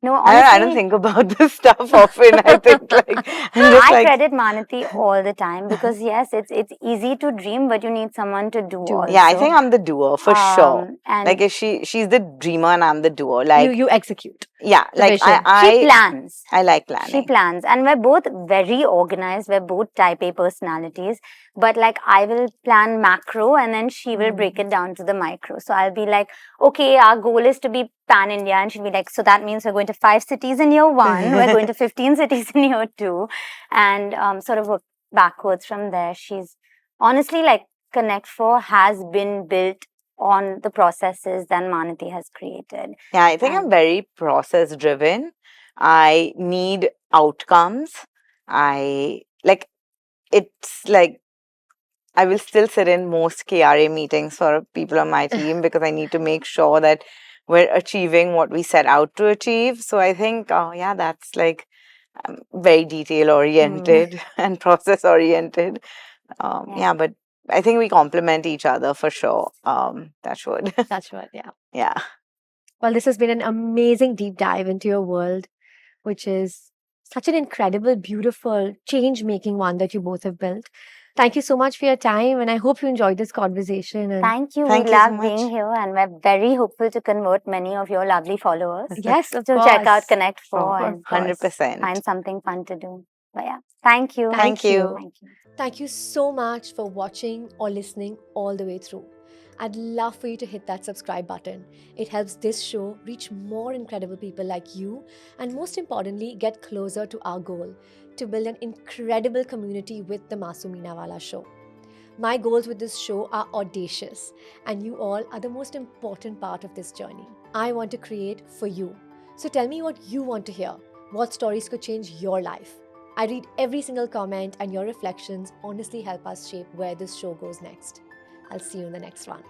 A: No,
C: I don't
A: honestly,
C: think about this stuff often. I think like I'm just
A: I
C: like
A: credit Manati all the time because yes, it's easy to dream, but you need someone to do
C: yeah, I
A: also.
C: think I'm the doer for sure.
A: And
C: Like if she's the dreamer and I'm the doer.
B: You
C: Like
B: execute.
C: yeah,
B: the
C: like
B: vision.
A: she plans.
C: I like
A: She
C: planning.
A: plans, and we're both very organized. We're both type A personalities, but like I will plan macro and then she will break it down to the micro. So I'll be like, okay, our goal is to be pan India, and she'll be like, so that means we're going to 5 cities in year 1, we're going to 15 cities in year 2, and sort of work backwards from there. She's honestly like ConnectFor has been built on the processes that Manati has created.
C: Yeah, I think I'm very process driven. I need outcomes. It's like I will still sit in most KRA meetings for people on my team because I need to make sure that we're achieving what we set out to achieve. So I think, yeah, that's like very detail oriented and process oriented. Yeah, but I think we complement each other for sure. Touch wood.
B: That's what, yeah.
C: Yeah.
B: Well, this has been an amazing deep dive into your world, which is such an incredible, beautiful, change making one that you both have built. Thank you so much for your time, and I hope you enjoyed this conversation. And
A: Thank you.
C: Thank
A: We
C: you so
A: love being
C: much.
A: here, and we're very hopeful to convert many of your lovely followers.
B: yes, of
A: So
B: course.
A: check out ConnectFor
C: Sure,
A: and
C: 100%.
A: find something fun to do. But yeah, thank you.
C: Thank you.
A: Thank you.
B: Thank you so much for watching or listening all the way through. I'd love for you to hit that subscribe button. It helps this show reach more incredible people like you, and most importantly, get closer to our goal to build an incredible community with the Masoom Minawala show. My goals with this show are audacious, and you all are the most important part of this journey. I want to create for you. So tell me what you want to hear. What stories could change your life? I read every single comment, and your reflections honestly help us shape where this show goes next. I'll see you in the next one.